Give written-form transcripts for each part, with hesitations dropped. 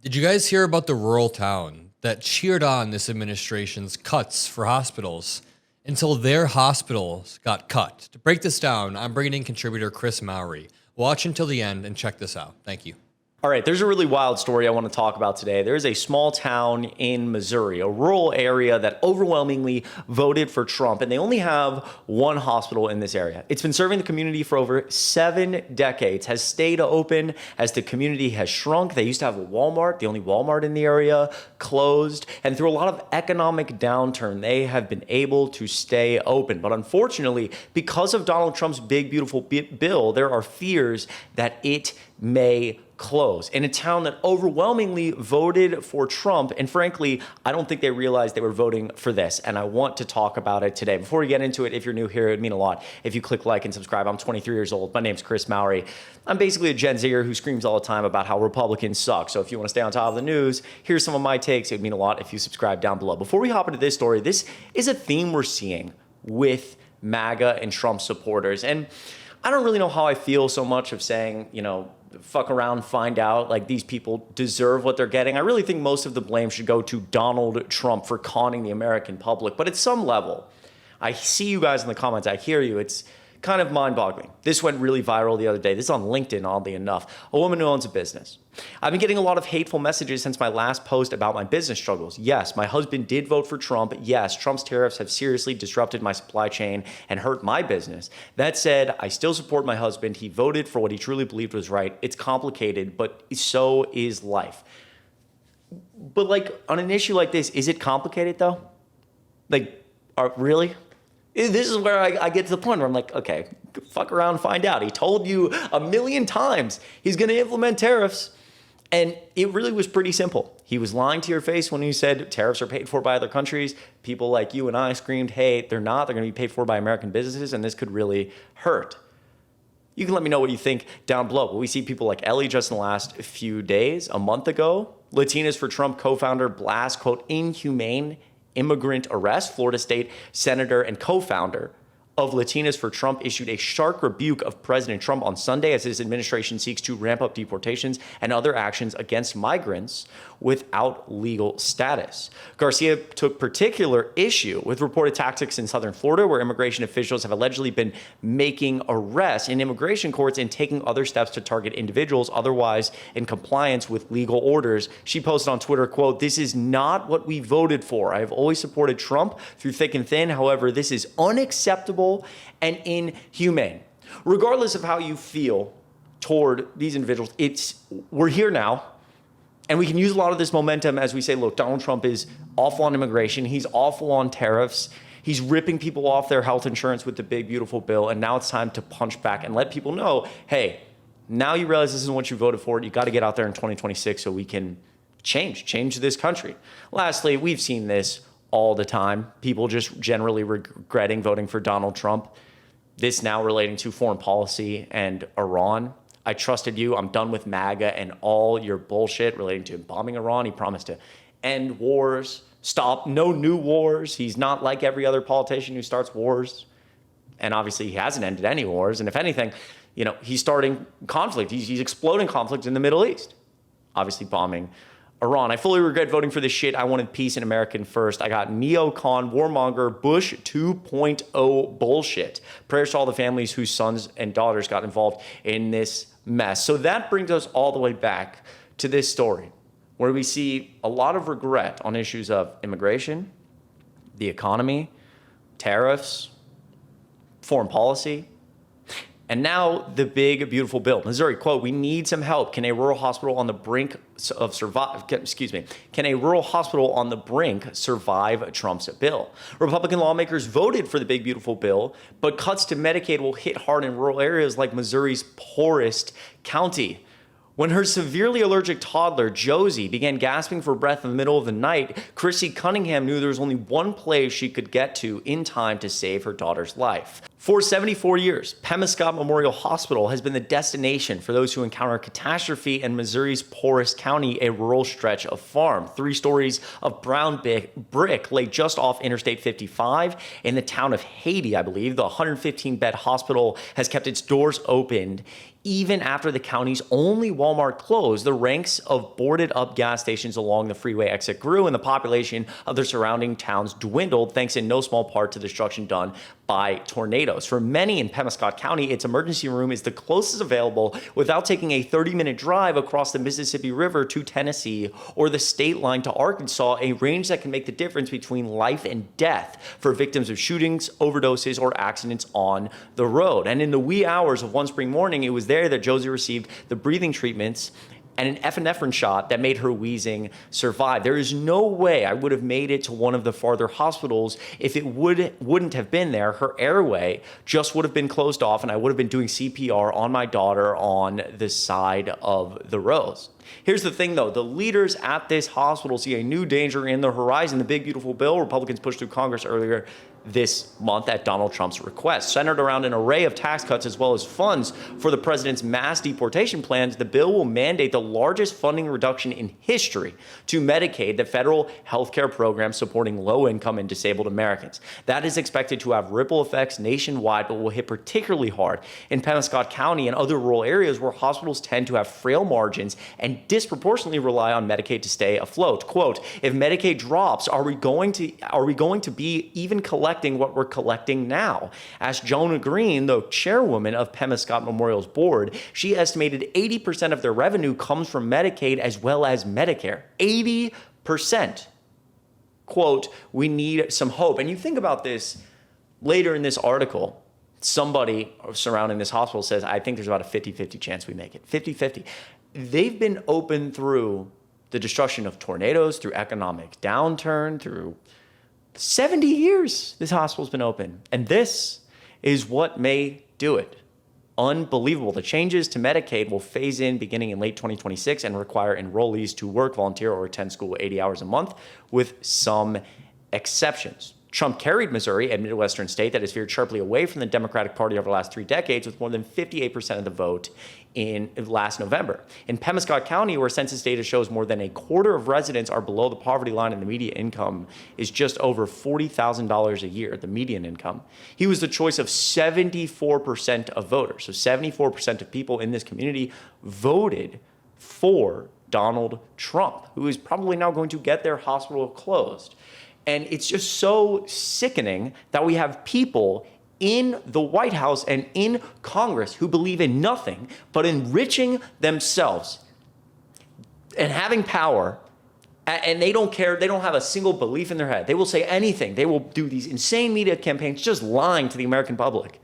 Did you guys hear about the rural town that cheered on this administration's cuts for hospitals until their hospitals got cut? To break this down, I'm bringing in contributor Chris Mowrey. Watch until the end and check this out. Thank you. All right, there's a really wild story I want to talk about today. There's a small town in Missouri, a rural area that overwhelmingly voted for Trump, and they only have one hospital in this area. It's been serving the community for over 7 decades, has stayed open as the community has shrunk. They used to have a Walmart, the only Walmart in the area, closed, and through a lot of economic downturn, they have been able to stay open. But unfortunately, because of Donald Trump's big, beautiful bill, there are fears that it may close in a town that overwhelmingly voted for Trump. And frankly, I don't think they realized they were voting for this. And I want to talk about it today. Before we get into it, if you're new here, it would mean a lot if you click like and subscribe. I'm 23 years old. My name's Chris Mowrey. I'm basically a Gen Zer who screams all the time about how Republicans suck. So if you want to stay on top of the news, here's some of my takes. It would mean a lot if you subscribe down below. Before we hop into this story, this is a theme we're seeing with MAGA and Trump supporters. And I don't really know how I feel so much of saying, fuck around, find out, like these people deserve what they're getting. I really think most of the blame should go to Donald Trump for conning the American public. But at some level, I see you guys in the comments, I hear you, it's kind of mind-boggling. This went really viral the other day. This is on LinkedIn, oddly enough. A woman who owns a business. I've been getting a lot of hateful messages since my last post about my business struggles. Yes, my husband did vote for Trump. Yes, Trump's tariffs have seriously disrupted my supply chain and hurt my business. That said, I still support my husband. He voted for what he truly believed was right. It's complicated, but so is life. But like on an issue like this, is it complicated though? Really? This is where I get to the point where I'm like, okay, fuck around, find out. He told you a million times he's going to implement tariffs. And it really was pretty simple. He was lying to your face when he said tariffs are paid for by other countries. People like you and I screamed, hey, they're not. They're going to be paid for by American businesses, and this could really hurt. You can let me know what you think down below. But we see people like Ellie just in the last few days, a month ago. Latinas for Trump co-founder blast, quote, inhumane immigrant arrest. Florida State Senator and co-founder of Latinas for Trump issued a stark rebuke of President Trump on Sunday as his administration seeks to ramp up deportations and other actions against migrants without legal status. Garcia took particular issue with reported tactics in southern Florida, where immigration officials have allegedly been making arrests in immigration courts and taking other steps to target individuals otherwise in compliance with legal orders. She posted on Twitter, quote, "This is not what we voted for. I have always supported Trump through thick and thin. However, this is unacceptable and inhumane." Regardless of how you feel toward these individuals, we're here now, and we can use a lot of this momentum as we say, look, Donald Trump is awful on immigration. He's awful on tariffs. He's ripping people off their health insurance with the big, beautiful bill. And now it's time to punch back and let people know, hey, now you realize this isn't what you voted for. You got to get out there in 2026 so we can change this country. Lastly, we've seen this all the time. People just generally regretting voting for Donald Trump. This now relating to foreign policy and Iran. I trusted you. I'm done with MAGA and all your bullshit relating to bombing Iran. He promised to end wars, stop no new wars. He's not like every other politician who starts wars. And obviously he hasn't ended any wars. And if anything, he's starting conflict. He's exploding conflict in the Middle East. Obviously bombing Iran. I fully regret voting for this shit. I wanted peace and American first. I got neocon, warmonger, Bush 2.0 bullshit. Prayers to all the families whose sons and daughters got involved in this mess. So that brings us all the way back to this story, where we see a lot of regret on issues of immigration, the economy, tariffs, foreign policy, and now the big, beautiful bill. Missouri, quote, "We need some help. Can a rural hospital on the brink Can a rural hospital on the brink survive Trump's bill?" Republican lawmakers voted for the big, beautiful bill, but cuts to Medicaid will hit hard in rural areas like Missouri's poorest county. When her severely allergic toddler, Josie, began gasping for breath in the middle of the night, Chrissy Cunningham knew there was only one place she could get to in time to save her daughter's life. For 74 years, Pemiscot Memorial Hospital has been the destination for those who encounter catastrophe in Missouri's poorest county, a rural stretch of farm. 3 stories of brown brick lay just off Interstate 55 in the town of Haiti, I believe. The 115-bed hospital has kept its doors opened even after the county's only Walmart closed. The ranks of boarded-up gas stations along the freeway exit grew, and the population of the surrounding towns dwindled, thanks in no small part to destruction done by tornadoes. For many in Pemiscot County, its emergency room is the closest available without taking a 30-minute drive across the Mississippi River to Tennessee or the state line to Arkansas, a range that can make the difference between life and death for victims of shootings, overdoses, or accidents on the road. And in the wee hours of one spring morning, it was there that Josie received the breathing treatments and an epinephrine shot that made her wheezing survive. There is no way I would have made it to one of the farther hospitals if it wouldn't have been there. Her airway just would have been closed off, and I would have been doing CPR on my daughter on the side of the roads. Here's the thing, though. The leaders at this hospital see a new danger in the horizon. The big, beautiful bill Republicans pushed through Congress earlier this month at Donald Trump's request. Centered around an array of tax cuts as well as funds for the president's mass deportation plans, the bill will mandate the largest funding reduction in history to Medicaid, the federal health care program supporting low-income and disabled Americans. That is expected to have ripple effects nationwide, but will hit particularly hard in Pemiscot County and other rural areas where hospitals tend to have frail margins and disproportionately rely on Medicaid to stay afloat. Quote, if Medicaid drops, are we going to be even collecting what we're collecting now? Asked Jonah Green, the chairwoman of Pemiscot Memorial's board. She estimated 80% of their revenue comes from Medicaid as well as Medicare. 80%. Quote, we need some hope. And you think about this later in this article, somebody surrounding this hospital says, I think there's about a 50-50 chance we make it. 50-50. They've been open through the destruction of tornadoes, through economic downturn, through 70 years this hospital's been open. And this is what may do it. Unbelievable. The changes to Medicaid will phase in beginning in late 2026 and require enrollees to work, volunteer, or attend school 80 hours a month, with some exceptions. Trump carried Missouri, a Midwestern state that has veered sharply away from the Democratic Party over the last 3 decades, with more than 58% of the vote in last November. In Pemiscot County, where census data shows more than a quarter of residents are below the poverty line and the median income is just over $40,000 a year, the median income, he was the choice of 74% of voters. So 74% of people in this community voted for Donald Trump, who is probably now going to get their hospital closed. And it's just so sickening that we have people in the White House and in Congress who believe in nothing but enriching themselves and having power, and they don't care. They don't have a single belief in their head. They will say anything. They will do these insane media campaigns just lying to the American public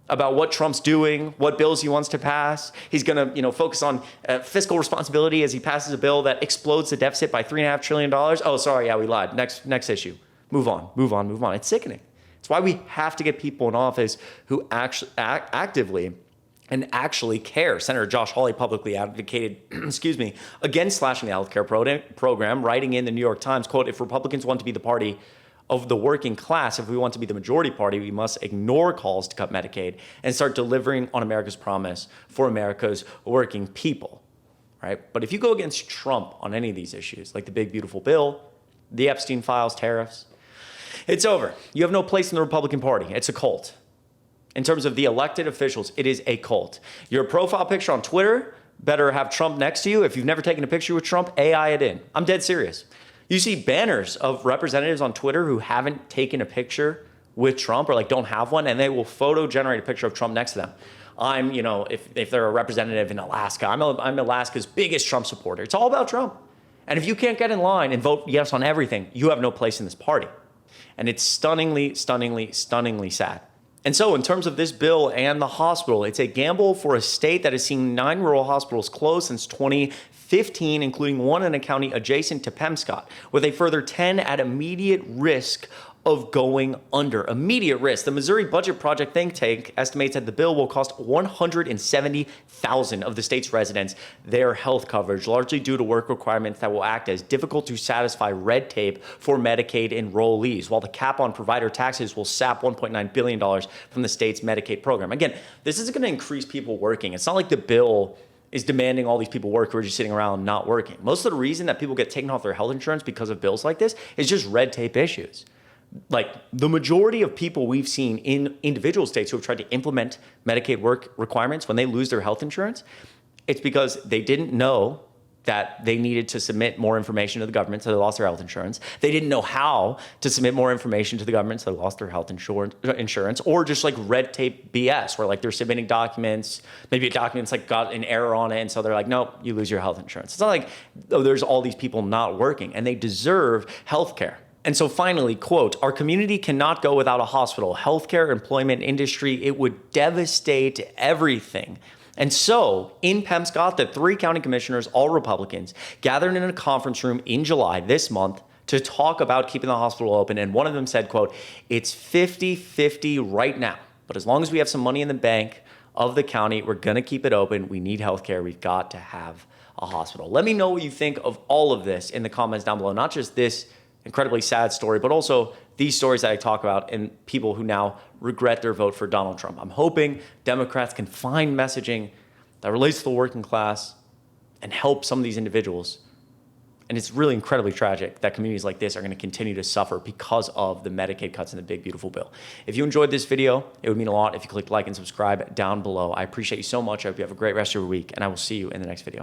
about what Trump's doing, what bills he wants to pass. He's going to, focus on fiscal responsibility as he passes a bill that explodes the deficit by $3.5 trillion. Oh, sorry, yeah, we lied. Next issue. Move on. It's sickening. It's why we have to get people in office who actually actively and actually care. Senator Josh Hawley publicly advocated, against slashing the healthcare program, writing in the New York Times, quote, if Republicans want to be the party of the working class, if we want to be the majority party, we must ignore calls to cut Medicaid and start delivering on America's promise for America's working people, right? But if you go against Trump on any of these issues, like the big, beautiful bill, the Epstein files, tariffs, it's over. You have no place in the Republican Party. It's a cult. In terms of the elected officials, it is a cult. Your profile picture on Twitter better have Trump next to you. If you've never taken a picture with Trump, AI it in. I'm dead serious. You see banners of representatives on Twitter who haven't taken a picture with Trump or don't have one, and they will photo generate a picture of Trump next to them. I'm, if they're a representative in Alaska, I'm Alaska's biggest Trump supporter. It's all about Trump. And if you can't get in line and vote yes on everything, you have no place in this party. And it's stunningly, stunningly, stunningly sad. And so in terms of this bill and the hospital, it's a gamble for a state that has seen 9 rural hospitals close since 2015, including one in a county adjacent to Pemiscot, with a further 10 at immediate risk of going under. Immediate risk. The Missouri Budget Project think tank estimates that the bill will cost 170,000 of the state's residents their health coverage, largely due to work requirements that will act as difficult to satisfy red tape for Medicaid enrollees, while the cap on provider taxes will sap $1.9 billion from the state's Medicaid program. Again, this isn't going to increase people working. It's not like the bill is demanding all these people work who are just sitting around not working. Most of the reason that people get taken off their health insurance because of bills like this is just red tape issues. Like the majority of people we've seen in individual states who have tried to implement Medicaid work requirements, when they lose their health insurance, it's because they didn't know that they needed to submit more information to the government, so they lost their health insurance. They didn't know how to submit more information to the government, so they lost their health insurance, or just like red tape BS, where like they're submitting documents, maybe a document's like got an error on it, and so they're like, nope, you lose your health insurance. It's not like, oh, there's all these people not working, and they deserve health care. And so finally, quote, our community cannot go without a hospital. Healthcare, employment, industry, it would devastate everything. And so in Pemscott, the 3 county commissioners, all Republicans, gathered in a conference room in July this month to talk about keeping the hospital open. And one of them said, quote, it's 50-50 right now. But as long as we have some money in the bank of the county, we're going to keep it open. We need healthcare. We've got to have a hospital. Let me know what you think of all of this in the comments down below. Not just this incredibly sad story, but also these stories that I talk about and people who now regret their vote for Donald Trump. I'm hoping Democrats can find messaging that relates to the working class and help some of these individuals. And it's really incredibly tragic that communities like this are going to continue to suffer because of the Medicaid cuts in the big, beautiful bill. If you enjoyed this video, it would mean a lot if you clicked like and subscribe down below. I appreciate you so much. I hope you have a great rest of your week, and I will see you in the next video.